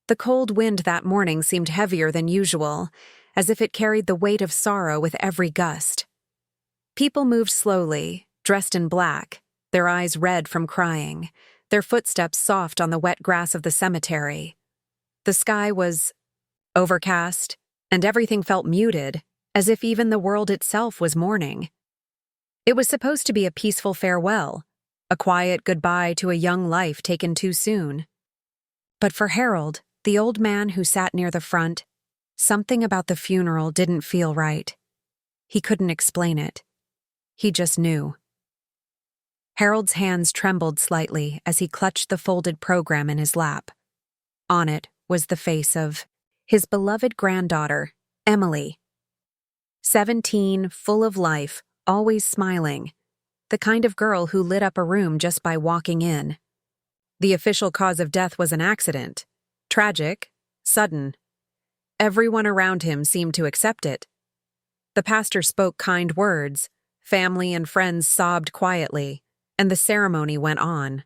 The cold wind that morning seemed heavier than usual, as if it carried the weight of sorrow with every gust. People moved slowly, dressed in black, their eyes red from crying, their footsteps soft on the wet grass of the cemetery. The sky was overcast, and everything felt muted, as if even the world itself was mourning. It was supposed to be a peaceful farewell, a quiet goodbye to a young life taken too soon. But for Harold, the old man who sat near the front, something about the funeral didn't feel right. He couldn't explain it. He just knew. Harold's hands trembled slightly as he clutched the folded program in his lap. On it was the face of his beloved granddaughter, Emily. 17, full of life, always smiling, the kind of girl who lit up a room just by walking in. The official cause of death was an accident. Tragic, sudden. Everyone around him seemed to accept it. The pastor spoke kind words, family and friends sobbed quietly, and the ceremony went on.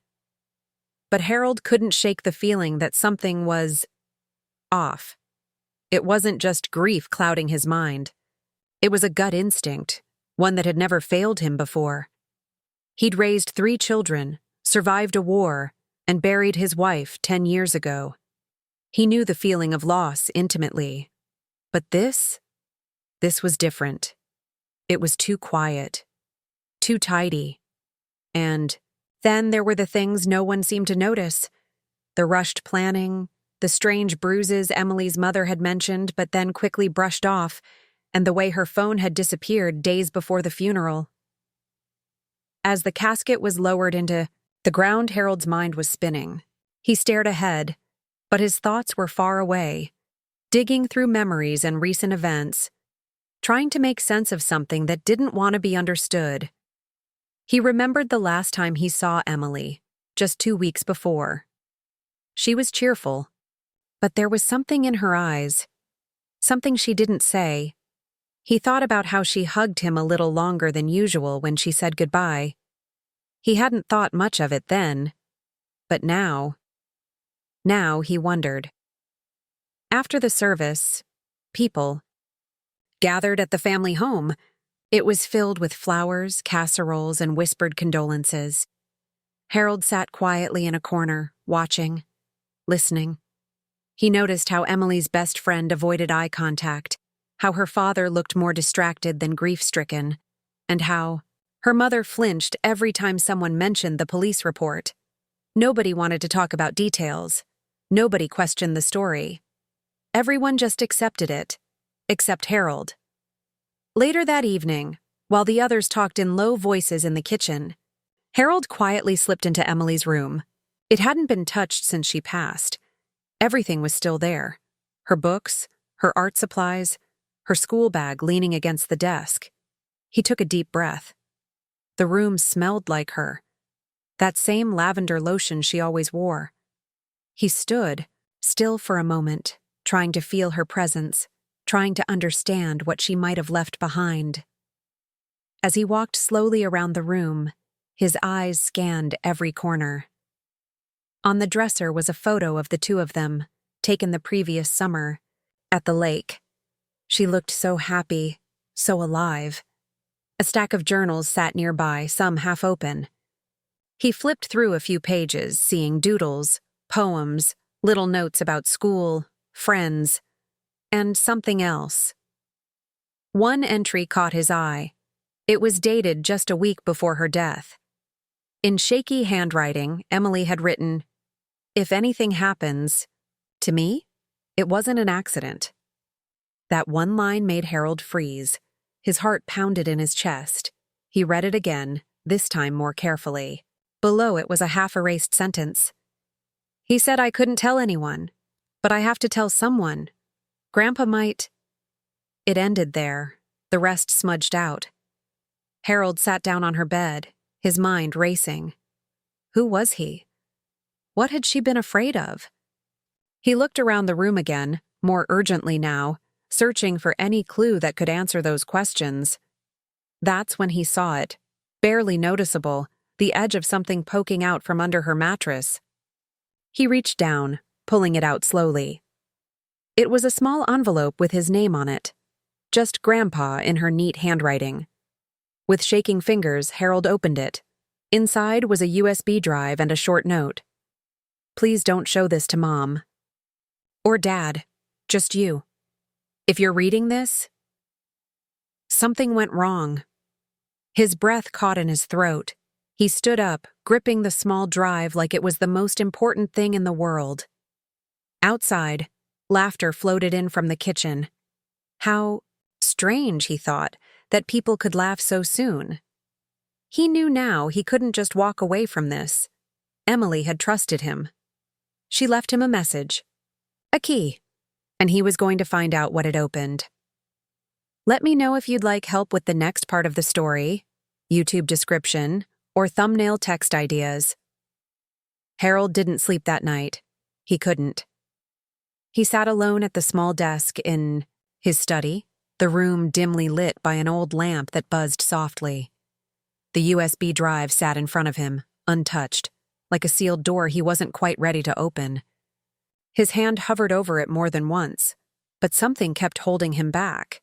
But Harold couldn't shake the feeling that something was off. It wasn't just grief clouding his mind. It was a gut instinct, one that had never failed him before. He'd raised 3 children, survived a war, and buried his wife 10 years ago. He knew the feeling of loss intimately. But this was different. It was too quiet, too tidy. And then there were the things no one seemed to notice. The rushed planning, the strange bruises Emily's mother had mentioned but then quickly brushed off, and the way her phone had disappeared days before the funeral. As the casket was lowered into the ground, Harold's mind was spinning. He stared ahead, but his thoughts were far away, digging through memories and recent events, trying to make sense of something that didn't want to be understood. He remembered the last time he saw Emily, just 2 weeks before. She was cheerful, but there was something in her eyes, something she didn't say. He thought about how she hugged him a little longer than usual when she said goodbye. He hadn't thought much of it then, but now he wondered. After the service, people gathered at the family home. It was filled with flowers, casseroles, and whispered condolences. Harold sat quietly in a corner, watching, listening. He noticed how Emily's best friend avoided eye contact, how her father looked more distracted than grief-stricken, and how her mother flinched every time someone mentioned the police report. Nobody wanted to talk about details. Nobody questioned the story. Everyone just accepted it, except Harold. Later that evening, while the others talked in low voices in the kitchen, Harold quietly slipped into Emily's room. It hadn't been touched since she passed. Everything was still there. Her books, her art supplies, her school bag leaning against the desk. He took a deep breath. The room smelled like her. That same lavender lotion she always wore. He stood, still for a moment, trying to feel her presence, trying to understand what she might have left behind. As he walked slowly around the room, his eyes scanned every corner. On the dresser was a photo of the 2 of them, taken the previous summer, at the lake. She looked so happy, so alive. A stack of journals sat nearby, some half open. He flipped through a few pages, seeing doodles, poems, little notes about school, friends, and something else. One entry caught his eye. It was dated just a week before her death. In shaky handwriting, Emily had written, "If anything happens to me, it wasn't an accident." That one line made Harold freeze. His heart pounded in his chest. He read it again, this time more carefully. Below it was a half-erased sentence. "He said I couldn't tell anyone, but I have to tell someone. Grandpa might—" It ended there, the rest smudged out. Harold sat down on her bed, his mind racing. Who was he? What had she been afraid of? He looked around the room again, more urgently now, searching for any clue that could answer those questions. That's when he saw it, barely noticeable, the edge of something poking out from under her mattress. He reached down, pulling it out slowly. It was a small envelope with his name on it, just Grandpa in her neat handwriting. With shaking fingers, Harold opened it. Inside was a USB drive and a short note. "Please don't show this to Mom. Or Dad. Just you. If you're reading this..." Something went wrong. His breath caught in his throat. He stood up, gripping the small drive like it was the most important thing in the world. Outside, laughter floated in from the kitchen. How strange, he thought, that people could laugh so soon. He knew now he couldn't just walk away from this. Emily had trusted him. She left him a message, a key, and he was going to find out what it opened. Let me know if you'd like help with the next part of the story, YouTube description, or thumbnail text ideas. Harold didn't sleep that night. He couldn't. He sat alone at the small desk in his study, the room dimly lit by an old lamp that buzzed softly. The USB drive sat in front of him, untouched, like a sealed door he wasn't quite ready to open. His hand hovered over it more than once, but something kept holding him back.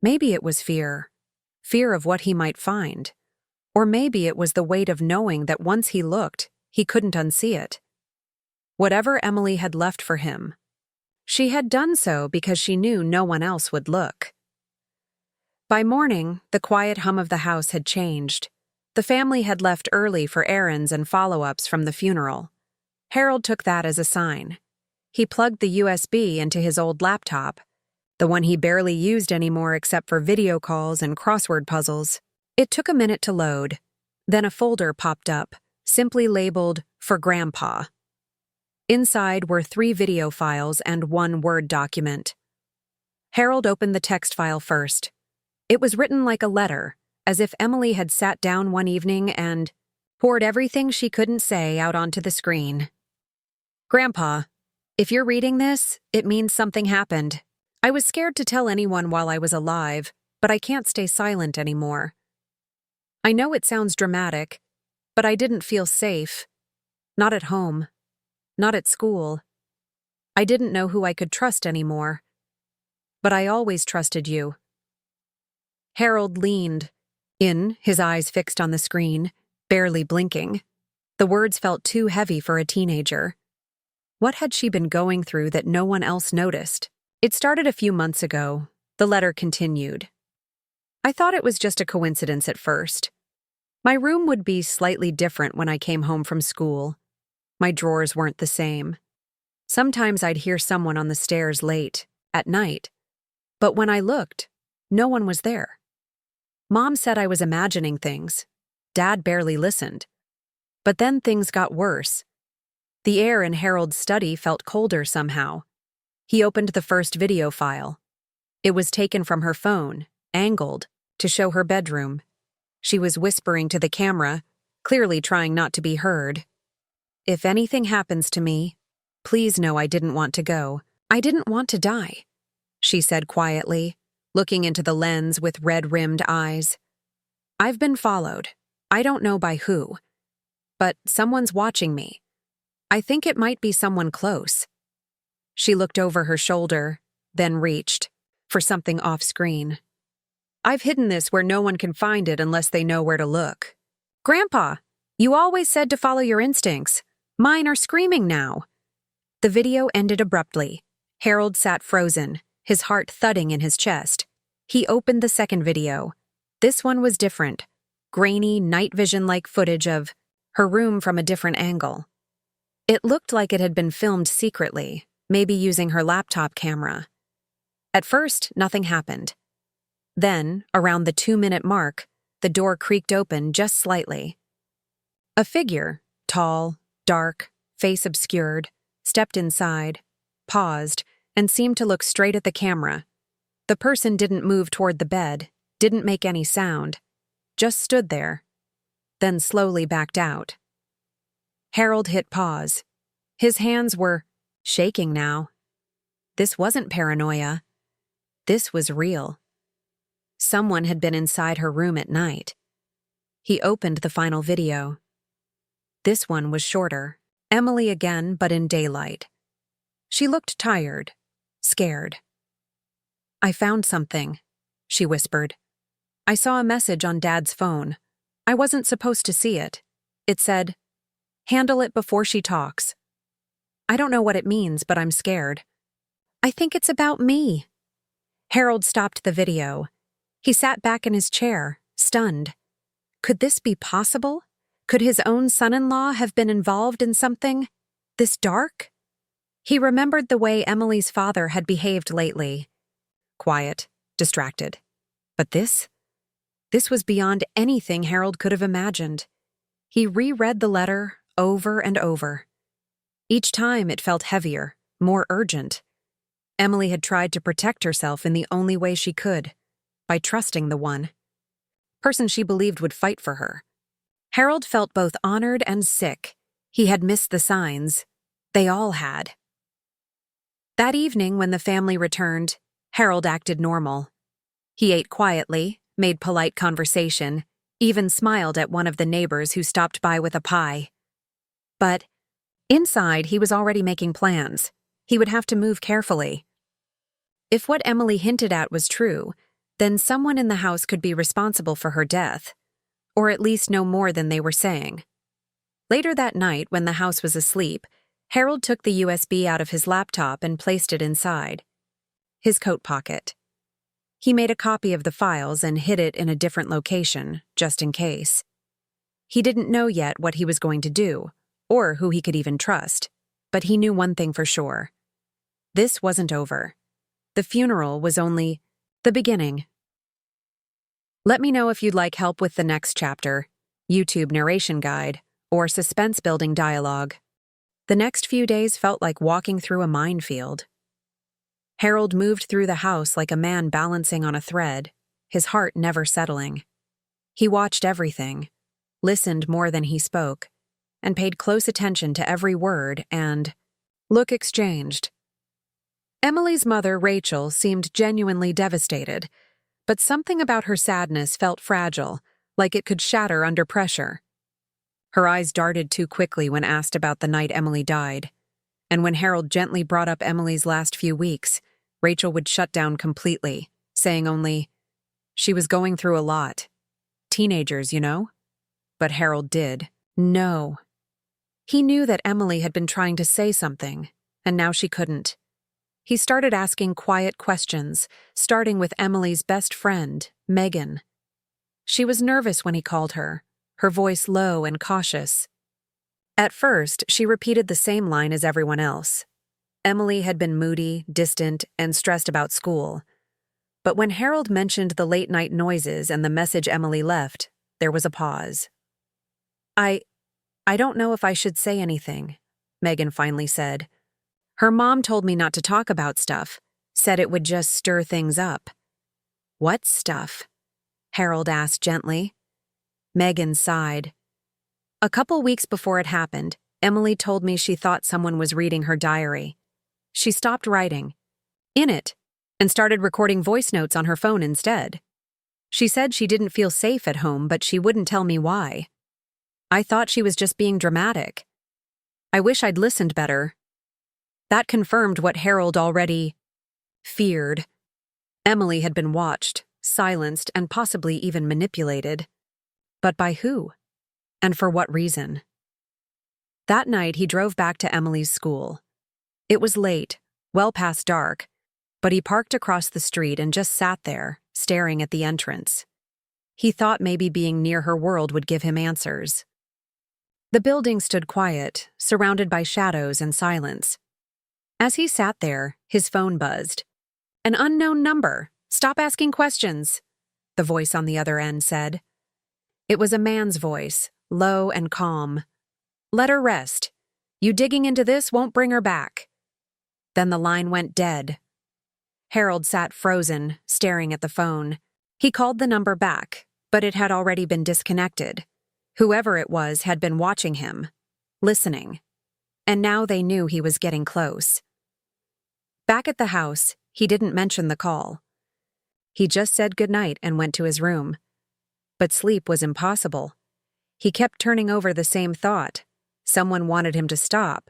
Maybe it was fear of what he might find. Or maybe it was the weight of knowing that once he looked, he couldn't unsee it. Whatever Emily had left for him, she had done so because she knew no one else would look. By morning, the quiet hum of the house had changed. The family had left early for errands and follow-ups from the funeral. Harold took that as a sign. He plugged the USB into his old laptop, the one he barely used anymore except for video calls and crossword puzzles. It took a minute to load. Then a folder popped up, simply labeled, "For Grandpa." Inside were 3 video files and 1 Word document. Harold opened the text file first. It was written like a letter, as if Emily had sat down one evening and poured everything she couldn't say out onto the screen. "Grandpa, if you're reading this, it means something happened. I was scared to tell anyone while I was alive, but I can't stay silent anymore. I know it sounds dramatic, but I didn't feel safe. Not at home. Not at school. I didn't know who I could trust anymore. But I always trusted you." Harold leaned in, his eyes fixed on the screen, barely blinking. The words felt too heavy for a teenager. What had she been going through that no one else noticed? "It started a few months ago," the letter continued. "I thought it was just a coincidence at first. My room would be slightly different when I came home from school. My drawers weren't the same. Sometimes I'd hear someone on the stairs late, at night. But when I looked, no one was there. Mom said I was imagining things. Dad barely listened. But then things got worse. The air in Harold's study felt colder somehow. He opened the first video file. It was taken from her phone, angled, to show her bedroom. She was whispering to the camera, clearly trying not to be heard. "If anything happens to me, please know I didn't want to go. I didn't want to die," she said quietly, looking into the lens with red-rimmed eyes. "I've been followed. I don't know by who. But someone's watching me. I think it might be someone close." She looked over her shoulder, then reached for something off-screen. "I've hidden this where no one can find it unless they know where to look." "Grandpa, you always said to follow your instincts. Mine are screaming now." The video ended abruptly. Harold sat frozen, his heart thudding in his chest. He opened the second video. This one was different. Grainy, night vision-like footage of her room from a different angle. It looked like it had been filmed secretly, maybe using her laptop camera. At first, nothing happened. Then, around the 2-minute mark, the door creaked open just slightly. A figure, tall, dark, face obscured, stepped inside, paused, and seemed to look straight at the camera. The person didn't move toward the bed, didn't make any sound, just stood there, then slowly backed out. Harold hit pause. His hands were shaking now. This wasn't paranoia. This was real. Someone had been inside her room at night. He opened the final video. This one was shorter. Emily again, but in daylight. She looked tired, scared. "I found something," she whispered. "I saw a message on Dad's phone. I wasn't supposed to see it. It said, 'Handle it before she talks.' I don't know what it means, but I'm scared. I think it's about me." Harold stopped the video. He sat back in his chair, stunned. Could this be possible? Could his own son-in-law have been involved in something this dark? He remembered the way Emily's father had behaved lately. Quiet, distracted. But this was beyond anything Harold could have imagined. He reread the letter over and over. Each time it felt heavier, more urgent. Emily had tried to protect herself in the only way she could, by trusting the person she believed would fight for her. Harold felt both honored and sick. He had missed the signs. They all had. That evening, when the family returned, Harold acted normal. He ate quietly, made polite conversation, even smiled at one of the neighbors who stopped by with a pie. But inside, he was already making plans. He would have to move carefully. If what Emily hinted at was true, then someone in the house could be responsible for her death, or at least know more than they were saying. Later that night, when the house was asleep, Harold took the USB out of his laptop and placed it inside his coat pocket. He made a copy of the files and hid it in a different location, just in case. He didn't know yet what he was going to do, or who he could even trust, but he knew one thing for sure. This wasn't over. The funeral was only the beginning. Let me know if you'd like help with the next chapter, YouTube narration guide, or suspense-building dialogue. The next few days felt like walking through a minefield. Harold moved through the house like a man balancing on a thread, his heart never settling. He watched everything, listened more than he spoke, and paid close attention to every word and look exchanged. Emily's mother, Rachel, seemed genuinely devastated, but something about her sadness felt fragile, like it could shatter under pressure. Her eyes darted too quickly when asked about the night Emily died, and when Harold gently brought up Emily's last few weeks, Rachel would shut down completely, saying only, "She was going through a lot. Teenagers, you know?" But Harold did. No. He knew that Emily had been trying to say something, and now she couldn't. He started asking quiet questions, starting with Emily's best friend, Megan. She was nervous when he called her voice low and cautious. At first, she repeated the same line as everyone else. Emily had been moody, distant, and stressed about school. But when Harold mentioned the late-night noises and the message Emily left, there was a pause. I don't know if I should say anything," Megan finally said. "Her mom told me not to talk about stuff, said it would just stir things up." "What stuff?" Harold asked gently. Megan sighed. "A couple weeks before it happened, Emily told me she thought someone was reading her diary. She stopped writing in it and started recording voice notes on her phone instead. She said she didn't feel safe at home, but she wouldn't tell me why. I thought she was just being dramatic. I wish I'd listened better." That confirmed what Harold already feared. Emily had been watched, silenced, and possibly even manipulated. But by who? And for what reason? That night, he drove back to Emily's school. It was late, well past dark, but he parked across the street and just sat there, staring at the entrance. He thought maybe being near her world would give him answers. The building stood quiet, surrounded by shadows and silence. As he sat there, his phone buzzed. "An unknown number. Stop asking questions," the voice on the other end said. It was a man's voice, low and calm. "Let her rest. You digging into this won't bring her back." Then the line went dead. Harold sat frozen, staring at the phone. He called the number back, but it had already been disconnected. Whoever it was had been watching him, listening, and now they knew he was getting close. Back at the house, he didn't mention the call. He just said goodnight and went to his room. But sleep was impossible. He kept turning over the same thought. Someone wanted him to stop,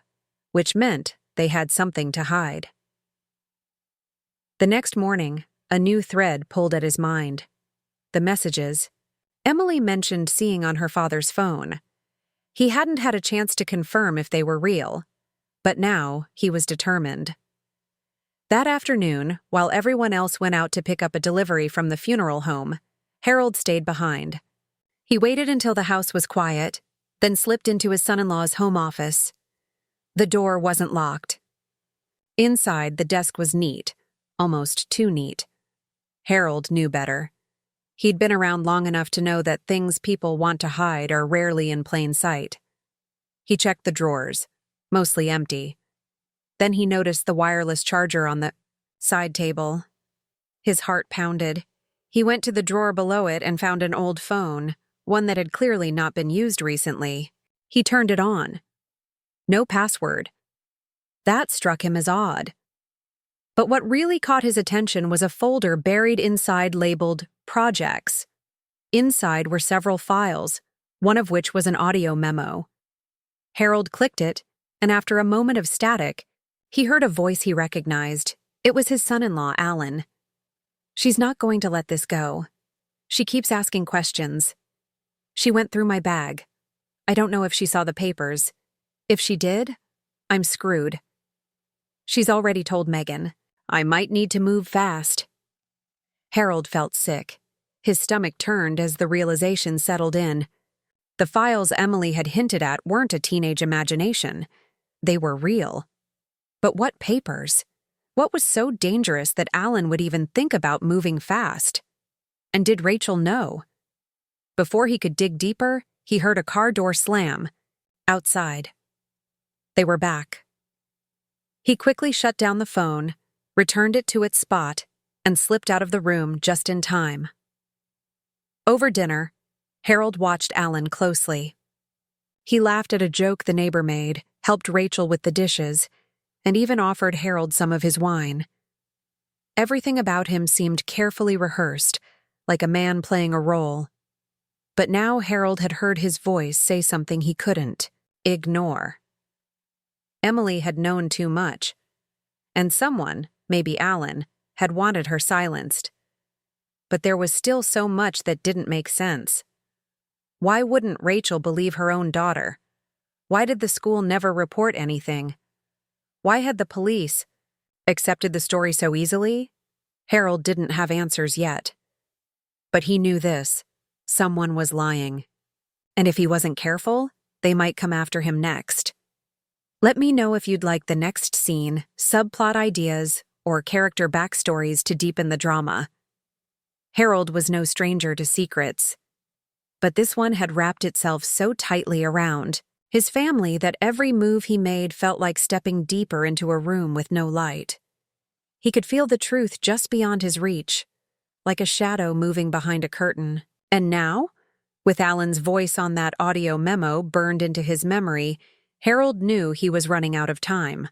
which meant they had something to hide. The next morning, a new thread pulled at his mind. The messages Emily mentioned seeing on her father's phone. He hadn't had a chance to confirm if they were real, but now he was determined. That afternoon, while everyone else went out to pick up a delivery from the funeral home, Harold stayed behind. He waited until the house was quiet, then slipped into his son-in-law's home office. The door wasn't locked. Inside, the desk was neat, almost too neat. Harold knew better. He'd been around long enough to know that things people want to hide are rarely in plain sight. He checked the drawers, mostly empty. Then he noticed the wireless charger on the side table. His heart pounded. He went to the drawer below it and found an old phone, one that had clearly not been used recently. He turned it on. No password. That struck him as odd. But what really caught his attention was a folder buried inside labeled Projects. Inside were several files, one of which was an audio memo. Harold clicked it, and after a moment of static, he heard a voice he recognized. It was his son-in-law, Alan. "She's not going to let this go. She keeps asking questions. She went through my bag. I don't know if she saw the papers. If she did, I'm screwed. She's already told Megan. I might need to move fast." Harold felt sick. His stomach turned as the realization settled in. The files Emily had hinted at weren't a teenage imagination. They were real. But what papers? What was so dangerous that Alan would even think about moving fast? And did Rachel know? Before he could dig deeper, he heard a car door slam. Outside. They were back. He quickly shut down the phone, returned it to its spot, and slipped out of the room just in time. Over dinner, Harold watched Alan closely. He laughed at a joke the neighbor made, helped Rachel with the dishes, and even offered Harold some of his wine. Everything about him seemed carefully rehearsed, like a man playing a role. But now Harold had heard his voice say something he couldn't ignore. Emily had known too much, and someone, maybe Alan, had wanted her silenced. But there was still so much that didn't make sense. Why wouldn't Rachel believe her own daughter? Why did the school never report anything? Why had the police accepted the story so easily? Harold didn't have answers yet. But he knew this: someone was lying. And if he wasn't careful, they might come after him next. Let me know if you'd like the next scene, subplot ideas, or character backstories to deepen the drama. Harold was no stranger to secrets. But this one had wrapped itself so tightly around his family that every move he made felt like stepping deeper into a room with no light. He could feel the truth just beyond his reach, like a shadow moving behind a curtain. And now, with Alan's voice on that audio memo burned into his memory, Harold knew he was running out of time.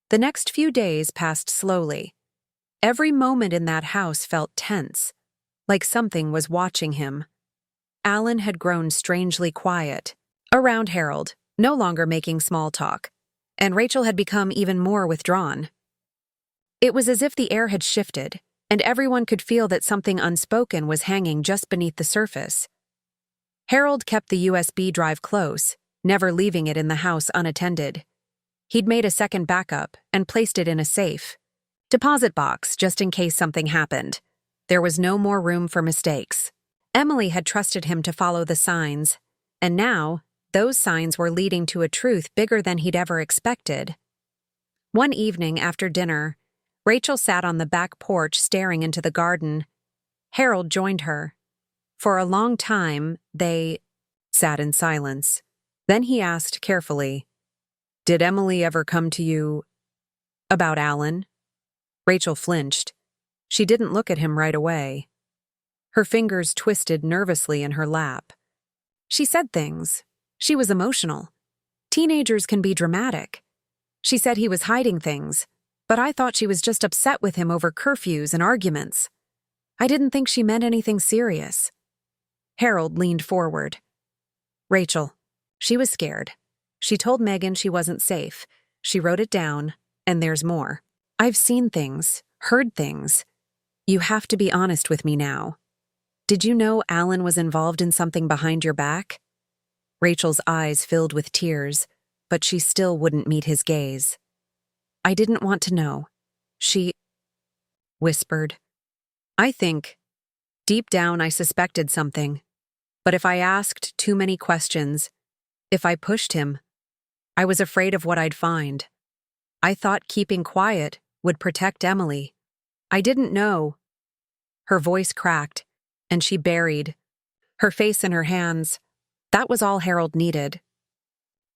The next few days passed slowly. Every moment in that house felt tense, like something was watching him. Alan had grown strangely quiet around Harold, no longer making small talk, and Rachel had become even more withdrawn. It was as if the air had shifted, and everyone could feel that something unspoken was hanging just beneath the surface. Harold kept the USB drive close, never leaving it in the house unattended. He'd made a second backup and placed it in a safe deposit box just in case something happened. There was no more room for mistakes. Emily had trusted him to follow the signs, and now those signs were leading to a truth bigger than he'd ever expected. One evening after dinner, Rachel sat on the back porch staring into the garden. Harold joined her. For a long time, they sat in silence. Then he asked carefully, "Did Emily ever come to you about Alan?" Rachel flinched. She didn't look at him right away. Her fingers twisted nervously in her lap. She said things. She was emotional. Teenagers can be dramatic. She said he was hiding things, but I thought she was just upset with him over curfews and arguments. I didn't think she meant anything serious. Harold leaned forward. "Rachel, she was scared. She told Megan she wasn't safe. She wrote it down, and there's more. I've seen things, heard things. You have to be honest with me now. Did you know Alan was involved in something behind your back? Rachel's eyes filled with tears, but she still wouldn't meet his gaze. I didn't want to know. She whispered. Deep down I suspected something. But if I asked too many questions, if I pushed him, I was afraid of what I'd find. I thought keeping quiet would protect Emily. I didn't know. Her voice cracked, and she buried her face in her hands. That was all Harold needed.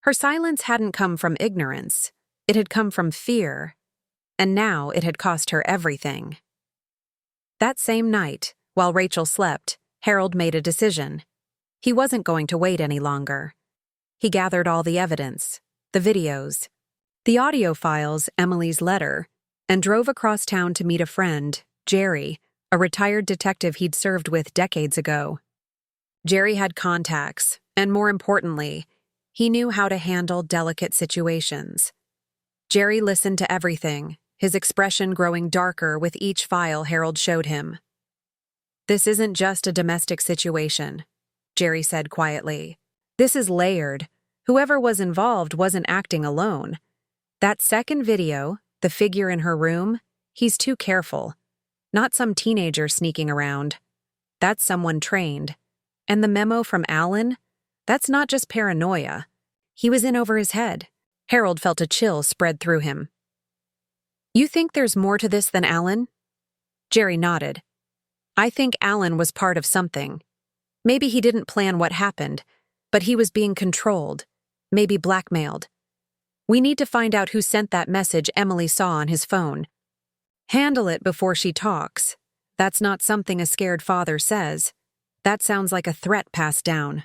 Her silence hadn't come from ignorance. It had come from fear, and now it had cost her everything. That same night, while Rachel slept, Harold made a decision. He wasn't going to wait any longer. He gathered all the evidence, the videos, the audio files, Emily's letter, and drove across town to meet a friend, Jerry, a retired detective he'd served with decades ago. Jerry had contacts, and more importantly, he knew how to handle delicate situations. Jerry listened to everything, his expression growing darker with each file Harold showed him. This isn't just a domestic situation, Jerry said quietly. This is layered. Whoever was involved wasn't acting alone. That second video, the figure in her room, he's too careful. Not some teenager sneaking around. That's someone trained. And the memo from Alan? That's not just paranoia. He was in over his head. Harold felt a chill spread through him. You think there's more to this than Alan? Jerry nodded. I think Alan was part of something. Maybe he didn't plan what happened, but he was being controlled, maybe blackmailed. We need to find out who sent that message Emily saw on his phone. Handle it before she talks. That's not something a scared father says. That sounds like a threat passed down.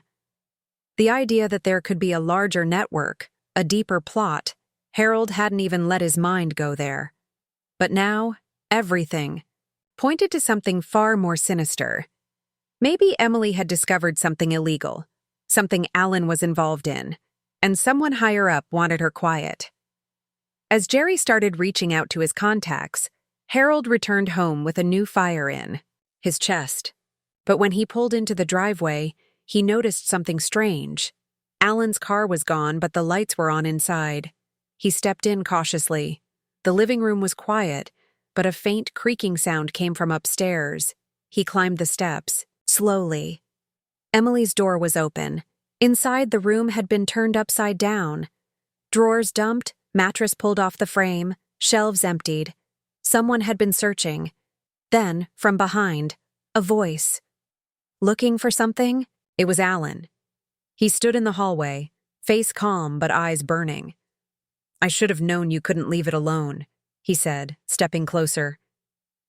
The idea that there could be a larger network, a deeper plot, Harold hadn't even let his mind go there. But now, everything pointed to something far more sinister. Maybe Emily had discovered something illegal, something Alan was involved in, and someone higher up wanted her quiet. As Jerry started reaching out to his contacts, Harold returned home with a new fire in his chest. But when he pulled into the driveway, he noticed something strange. Alan's car was gone, but the lights were on inside. He stepped in cautiously. The living room was quiet, but a faint creaking sound came from upstairs. He climbed the steps, slowly. Emily's door was open. Inside, the room had been turned upside down. Drawers dumped, mattress pulled off the frame, shelves emptied. Someone had been searching. Then, from behind, a voice. Looking for something? It was Alan. He stood in the hallway, face calm but eyes burning. I should have known you couldn't leave it alone, he said, stepping closer.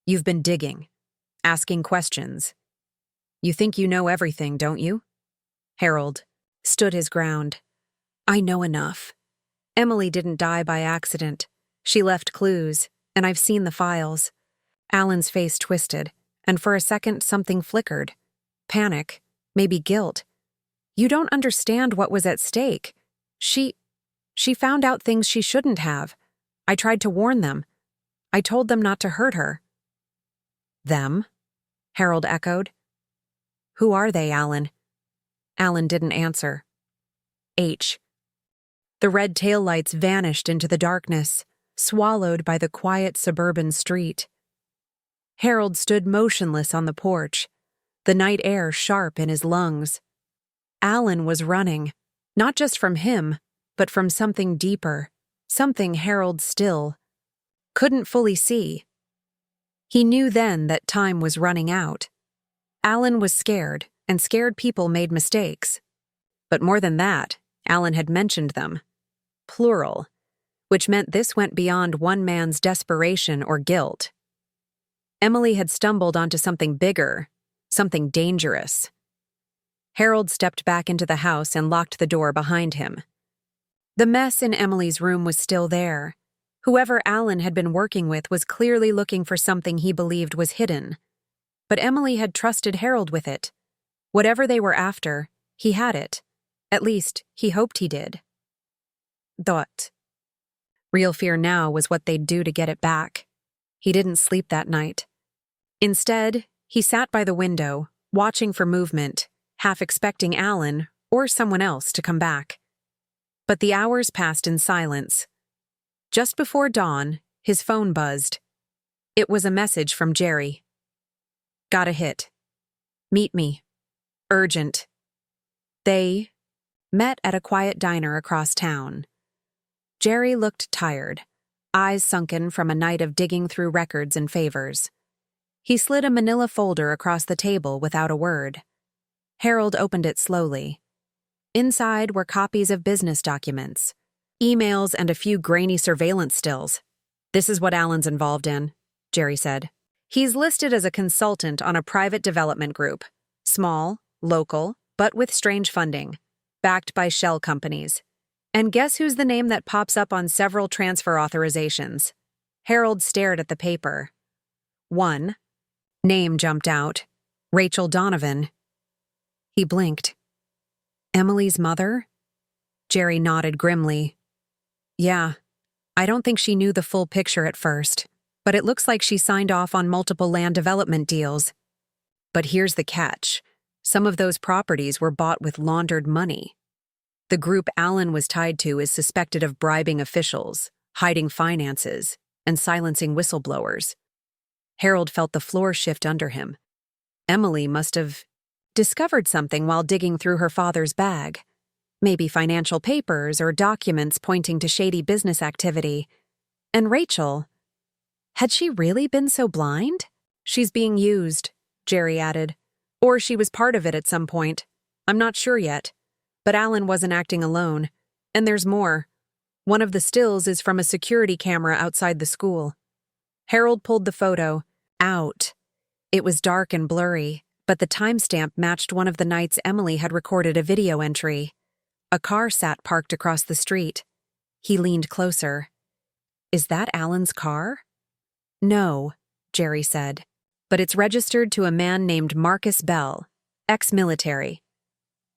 You've been digging, asking questions. You think you know everything, don't you? Harold stood his ground. I know enough. Emily didn't die by accident. She left clues, and I've seen the files. Alan's face twisted, and for a second something flickered. Panic, maybe guilt. You don't understand what was at stake. She found out things she shouldn't have. I tried to warn them. I told them not to hurt her. Them? Harold echoed. Who are they, Alan? Alan didn't answer. H. The red taillights vanished into the darkness, swallowed by the quiet suburban street. Harold stood motionless on the porch, the night air sharp in his lungs. Alan was running, not just from him, but from something deeper, something Harold still couldn't fully see. He knew then that time was running out. Alan was scared, and scared people made mistakes. But more than that, Alan had mentioned them. Plural, which meant this went beyond one man's desperation or guilt. Emily had stumbled onto something bigger, something dangerous. Harold stepped back into the house and locked the door behind him. The mess in Emily's room was still there. Whoever Alan had been working with was clearly looking for something he believed was hidden. But Emily had trusted Harold with it. Whatever they were after, he had it. At least, he hoped he did. Dot. Real fear now was what they'd do to get it back. He didn't sleep that night. Instead, he sat by the window, watching for movement, half expecting Alan or someone else to come back. But the hours passed in silence. Just before dawn, his phone buzzed. It was a message from Jerry. Got a hit. Meet me. Urgent. They met at a quiet diner across town. Jerry looked tired, eyes sunken from a night of digging through records and favors. He slid a manila folder across the table without a word. Harold opened it slowly. Inside were copies of business documents, emails, and a few grainy surveillance stills. This is what Alan's involved in, Jerry said. He's listed as a consultant on a private development group. Small, local, but with strange funding. Backed by shell companies. And guess who's the name that pops up on several transfer authorizations? Harold stared at the paper. One name jumped out. Rachel Donovan. He blinked. Emily's mother? Jerry nodded grimly. Yeah, I don't think she knew the full picture at first, but it looks like she signed off on multiple land development deals. But here's the catch. Some of those properties were bought with laundered money. The group Alan was tied to is suspected of bribing officials, hiding finances, and silencing whistleblowers. Harold felt the floor shift under him. Emily must have discovered something while digging through her father's bag. Maybe financial papers or documents pointing to shady business activity. And Rachel, had she really been so blind? She's being used, Jerry added. Or she was part of it at some point. I'm not sure yet. But Alan wasn't acting alone. And there's more. One of the stills is from a security camera outside the school. Harold pulled the photo out. It was dark and blurry, but the timestamp matched one of the nights Emily had recorded a video entry. A car sat parked across the street. He leaned closer. Is that Alan's car? No, Jerry said. But it's registered to a man named Marcus Bell, ex-military.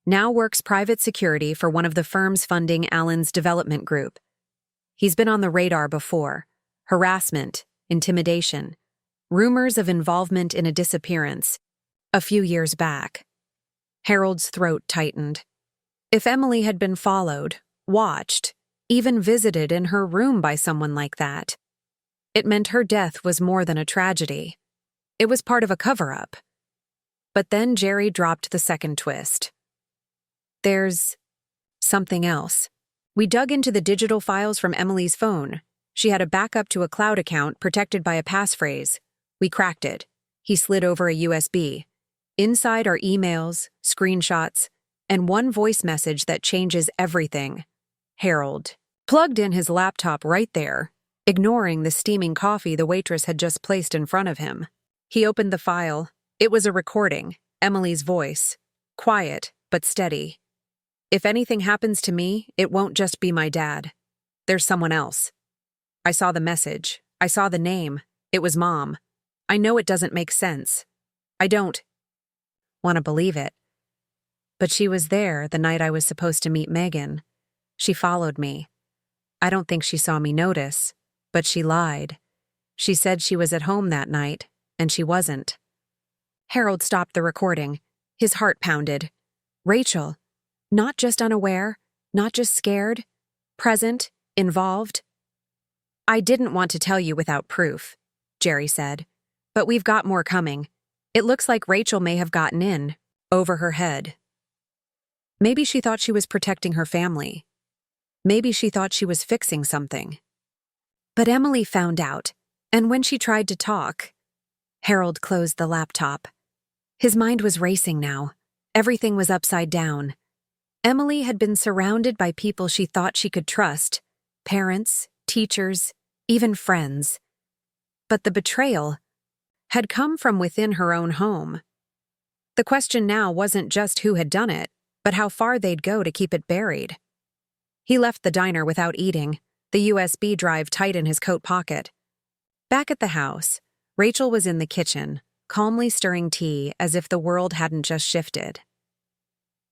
Now works private security for one of the firms funding Alan's development group. He's been on the radar before. Harassment, intimidation, rumors of involvement in a disappearance a few years back. Harold's throat tightened. If Emily had been followed, watched, even visited in her room by someone like that, it meant her death was more than a tragedy. It was part of a cover-up. But then Jerry dropped the second twist. There's something else. We dug into the digital files from Emily's phone. She had a backup to a cloud account protected by a passphrase. We cracked it. He slid over a USB. Inside are emails, screenshots, and one voice message that changes everything. Harold plugged in his laptop right there, ignoring the steaming coffee the waitress had just placed in front of him. He opened the file. It was a recording, Emily's voice. Quiet, but steady. If anything happens to me, it won't just be my dad. There's someone else. I saw the message. I saw the name. It was Mom. I know it doesn't make sense. I don't want to believe it. But she was there the night I was supposed to meet Megan. She followed me. I don't think she saw me notice, but she lied. She said she was at home that night, and she wasn't. Harold stopped the recording. His heart pounded. Rachel. Not just unaware, not just scared, present, involved. I didn't want to tell you without proof, Jerry said, but we've got more coming. It looks like Rachel may have gotten in, over her head. Maybe she thought she was protecting her family. Maybe she thought she was fixing something. But Emily found out, and when she tried to talk, Harold closed the laptop. His mind was racing now. Everything was upside down. Emily had been surrounded by people she thought she could trust, parents, teachers, even friends. But the betrayal had come from within her own home. The question now wasn't just who had done it, but how far they'd go to keep it buried. He left the diner without eating, the USB drive tight in his coat pocket. Back at the house, Rachel was in the kitchen, calmly stirring tea as if the world hadn't just shifted.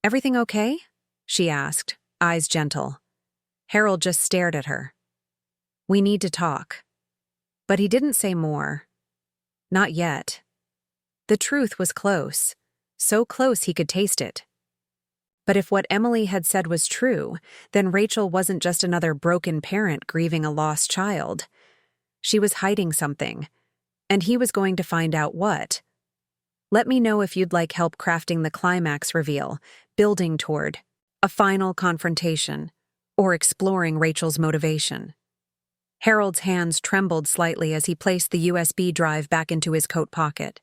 Everything okay? She asked, eyes gentle. Harold just stared at her. We need to talk. But he didn't say more. Not yet. The truth was close, so close he could taste it. But if what Emily had said was true, then Rachel wasn't just another broken parent grieving a lost child. She was hiding something, and he was going to find out what. Let me know if you'd like help crafting the climax reveal, building toward a final confrontation, or exploring Rachel's motivation. Harold's hands trembled slightly as he placed the USB drive back into his coat pocket.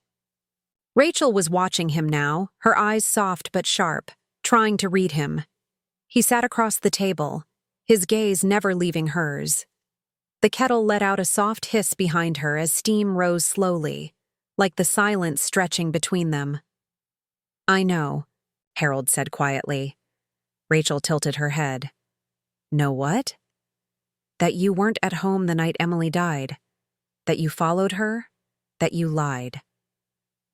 Rachel was watching him now, her eyes soft but sharp, trying to read him. He sat across the table, his gaze never leaving hers. The kettle let out a soft hiss behind her as steam rose slowly, like the silence stretching between them. "I know," Harold said quietly. Rachel tilted her head. "Know what?" "That you weren't at home the night Emily died. That you followed her. That you lied."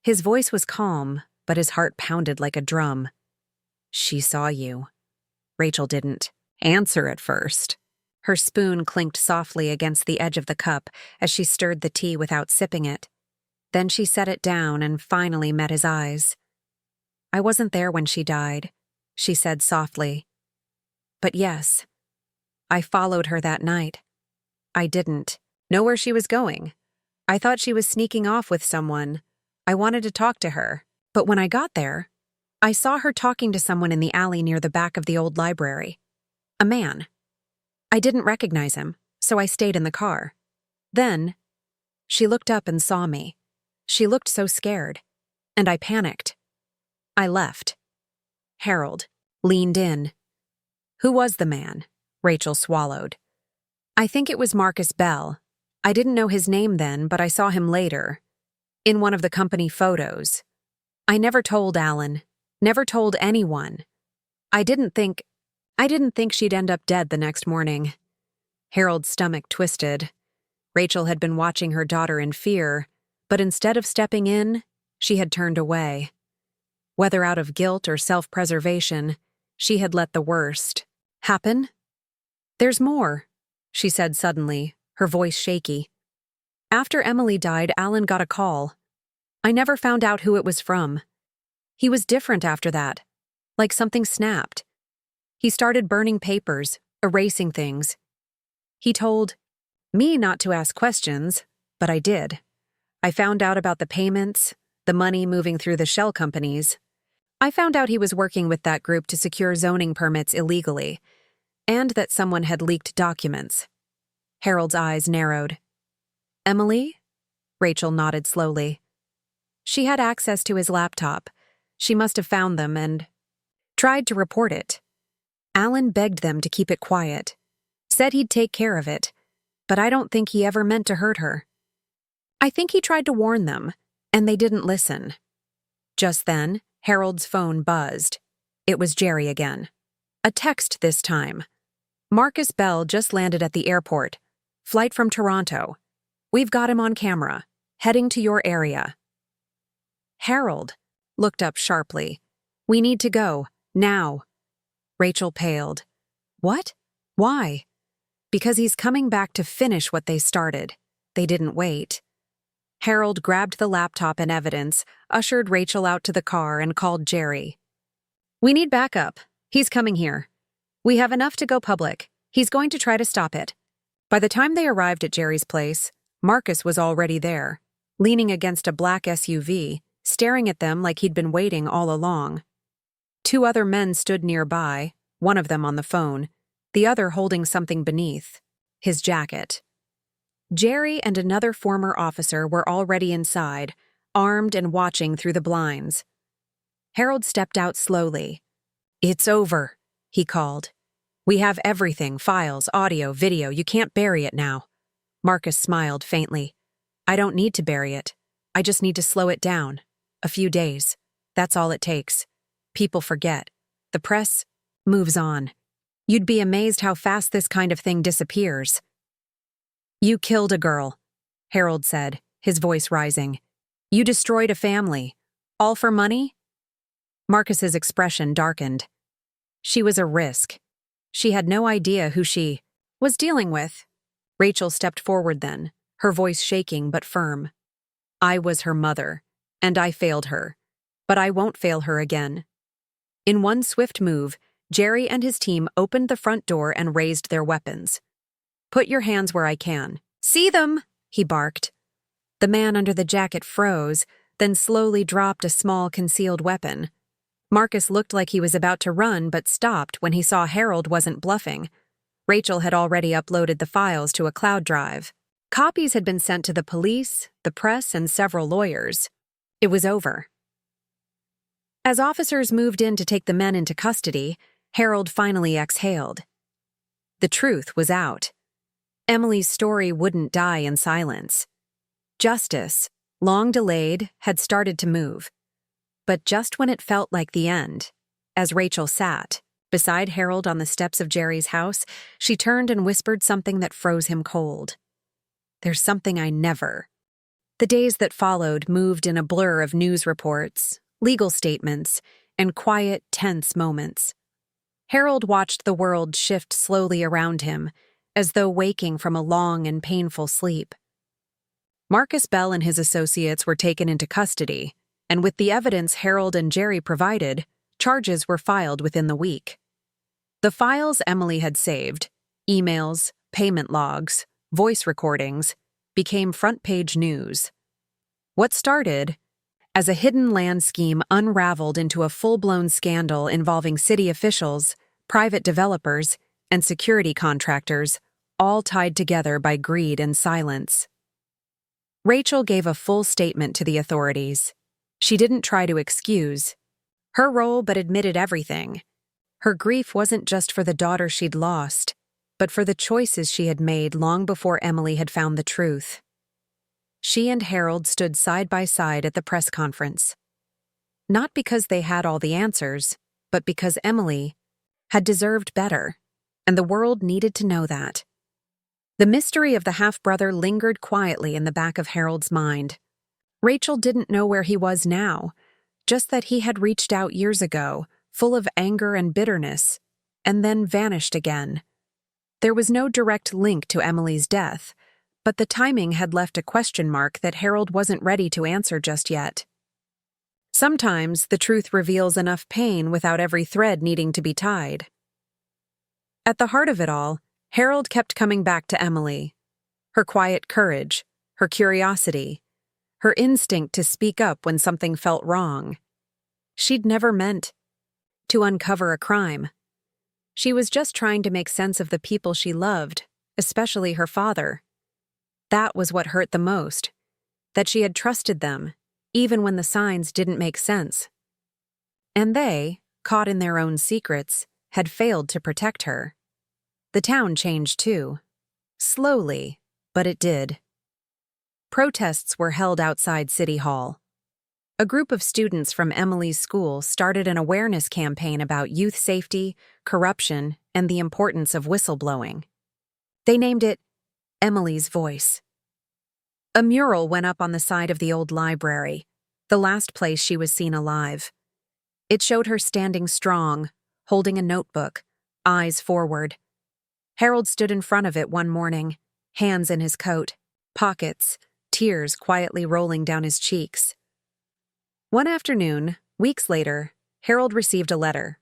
His voice was calm, but his heart pounded like a drum. "She saw you." Rachel didn't answer at first. Her spoon clinked softly against the edge of the cup as she stirred the tea without sipping it. Then she set it down and finally met his eyes. "I wasn't there when she died," she said softly. "But yes, I followed her that night. I didn't know where she was going. I thought she was sneaking off with someone. I wanted to talk to her, but when I got there, I saw her talking to someone in the alley near the back of the old library. A man. I didn't recognize him, so I stayed in the car. Then, she looked up and saw me. She looked so scared, and I panicked. I left." Harold leaned in. "Who was the man?" Rachel swallowed. "I think it was Marcus Bell. I didn't know his name then, but I saw him later. In one of the company photos. I never told Alan. Never told anyone. I didn't think she'd end up dead the next morning." Harold's stomach twisted. Rachel had been watching her daughter in fear, but instead of stepping in, she had turned away. Whether out of guilt or self-preservation, she had let the worst happen. "There's more," she said suddenly, her voice shaky. "After Emily died, Alan got a call. I never found out who it was from. He was different after that, like something snapped. He started burning papers, erasing things. He told me not to ask questions, but I did. I found out about the payments, the money moving through the shell companies. I found out he was working with that group to secure zoning permits illegally, and that someone had leaked documents." Harold's eyes narrowed. "Emily?" Rachel nodded slowly. "She had access to his laptop. She must have found them and tried to report it. Alan begged them to keep it quiet. Said he'd take care of it, but I don't think he ever meant to hurt her. I think he tried to warn them, and they didn't listen." Just then, Harold's phone buzzed. It was Jerry again. A text this time. "Marcus Bell just landed at the airport. Flight from Toronto. We've got him on camera. Heading to your area." Harold looked up sharply. "We need to go. Now." Rachel paled. "What? Why?" "Because he's coming back to finish what they started. They didn't wait." Harold grabbed the laptop and evidence, ushered Rachel out to the car, and called Jerry. "We need backup. He's coming here. We have enough to go public. He's going to try to stop it." By the time they arrived at Jerry's place, Marcus was already there, leaning against a black SUV, staring at them like he'd been waiting all along. Two other men stood nearby, one of them on the phone, the other holding something beneath his jacket. Jerry and another former officer were already inside, armed and watching through the blinds. Harold stepped out slowly. "It's over," he called. "We have everything, files, audio, video. You can't bury it now." Marcus smiled faintly. "I don't need to bury it. I just need to slow it down. A few days. That's all it takes. People forget. The press moves on. You'd be amazed how fast this kind of thing disappears." "You killed a girl," Harold said, his voice rising. "You destroyed a family. All for money?" Marcus's expression darkened. "She was a risk. She had no idea who she was dealing with. Rachel stepped forward then, her voice shaking but firm. I was her mother, and I failed her. But I won't fail her again. In one swift move, Jerry and his team opened the front door and raised their weapons. Put your hands where I can. See them, he barked. The man under the jacket froze, then slowly dropped a small concealed weapon. Marcus looked like he was about to run but stopped when he saw Harold wasn't bluffing. Rachel had already uploaded the files to a cloud drive. Copies had been sent to the police, the press, and several lawyers. It was over. As officers moved in to take the men into custody, Harold finally exhaled. The truth was out. Emily's story wouldn't die in silence. Justice, long delayed, had started to move. But just when it felt like the end, as Rachel sat beside Harold on the steps of Jerry's house, she turned and whispered something that froze him cold. There's something I never. The days that followed moved in a blur of news reports, legal statements, and quiet, tense moments. Harold watched the world shift slowly around him, as though waking from a long and painful sleep. Marcus Bell and his associates were taken into custody, and with the evidence Harold and Jerry provided, charges were filed within the week. The files Emily had saved, emails, payment logs, voice recordings, became front-page news. What started as a hidden land scheme unraveled into a full-blown scandal involving city officials, private developers, and security contractors, all tied together by greed and silence. Rachel gave a full statement to the authorities. She didn't try to excuse her role but admitted everything. Her grief wasn't just for the daughter she'd lost, but for the choices she had made long before Emily had found the truth. She and Harold stood side by side at the press conference. Not because they had all the answers, but because Emily had deserved better, and the world needed to know that. The mystery of the half-brother lingered quietly in the back of Harold's mind. Rachel didn't know where he was now, just that he had reached out years ago, full of anger and bitterness, and then vanished again. There was no direct link to Emily's death, but the timing had left a question mark that Harold wasn't ready to answer just yet. Sometimes the truth reveals enough pain without every thread needing to be tied. At the heart of it all, Harold kept coming back to Emily. Her quiet courage, her curiosity, her instinct to speak up when something felt wrong. She'd never meant to uncover a crime. She was just trying to make sense of the people she loved, especially her father. That was what hurt the most, that she had trusted them, even when the signs didn't make sense. And they, caught in their own secrets, had failed to protect her. The town changed too. Slowly, but it did. Protests were held outside City Hall. A group of students from Emily's school started an awareness campaign about youth safety, corruption, and the importance of whistleblowing. They named it Emily's Voice. A mural went up on the side of the old library, the last place she was seen alive. It showed her standing strong, holding a notebook, eyes forward. Harold stood in front of it one morning, hands in his coat, pockets, tears quietly rolling down his cheeks. One afternoon, weeks later, Harold received a letter.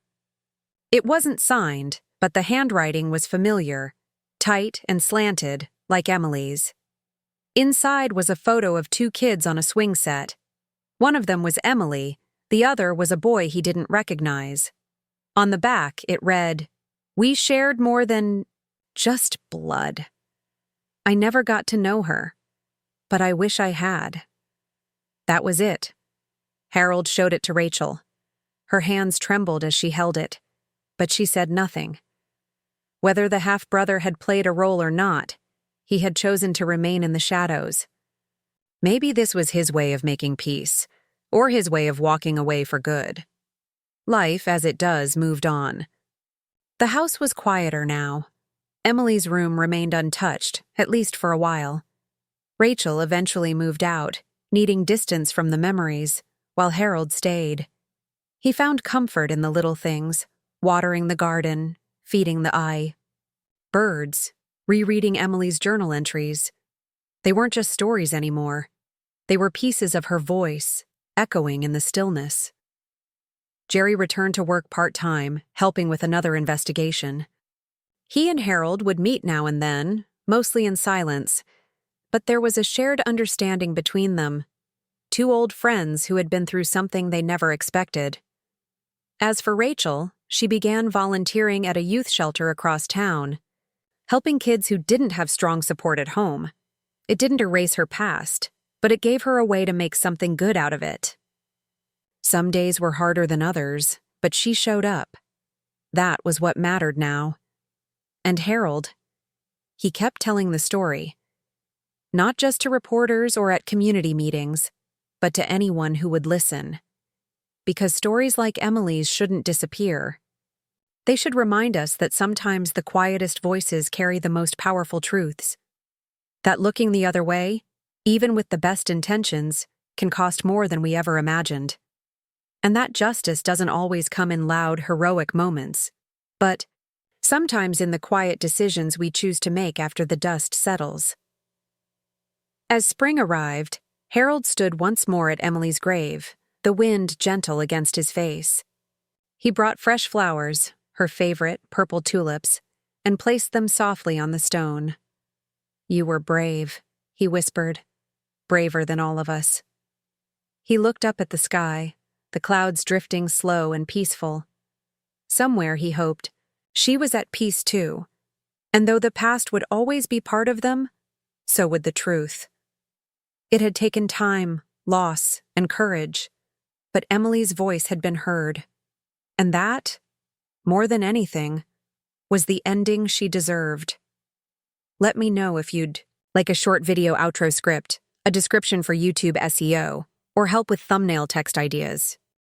It wasn't signed, but the handwriting was familiar, tight and slanted, like Emily's. Inside was a photo of two kids on a swing set. One of them was Emily, the other was a boy he didn't recognize. On the back, it read, "We shared more than just blood. I never got to know her, but I wish I had." That was it. Harold showed it to Rachel. Her hands trembled as she held it, but she said nothing. Whether the half-brother had played a role or not, he had chosen to remain in the shadows. Maybe this was his way of making peace, or his way of walking away for good. Life, as it does, moved on. The house was quieter now. Emily's room remained untouched, at least for a while. Rachel eventually moved out, needing distance from the memories, while Harold stayed. He found comfort in the little things, watering the garden, feeding the eye. Birds, rereading Emily's journal entries. They weren't just stories anymore. They were pieces of her voice, echoing in the stillness. Jerry returned to work part-time, helping with another investigation. He and Harold would meet now and then, mostly in silence, but there was a shared understanding between them. Two old friends who had been through something they never expected. As for Rachel, she began volunteering at a youth shelter across town, helping kids who didn't have strong support at home. It didn't erase her past, but it gave her a way to make something good out of it. Some days were harder than others, but she showed up. That was what mattered now. And Harold, he kept telling the story. Not just to reporters or at community meetings, but to anyone who would listen. Because stories like Emily's shouldn't disappear. They should remind us that sometimes the quietest voices carry the most powerful truths. That looking the other way, even with the best intentions, can cost more than we ever imagined. And that justice doesn't always come in loud, heroic moments, but sometimes in the quiet decisions we choose to make after the dust settles. As spring arrived, Harold stood once more at Emily's grave, the wind gentle against his face. He brought fresh flowers, her favorite, purple tulips, and placed them softly on the stone. "You were brave," he whispered, "braver than all of us." He looked up at the sky, the clouds drifting slow and peaceful. Somewhere, he hoped, she was at peace too, and though the past would always be part of them, so would the truth. It had taken time, loss, and courage, but Emily's voice had been heard, and that, more than anything, was the ending she deserved. Let me know if you'd like a short video outro script, a description for YouTube SEO, or help with thumbnail text ideas.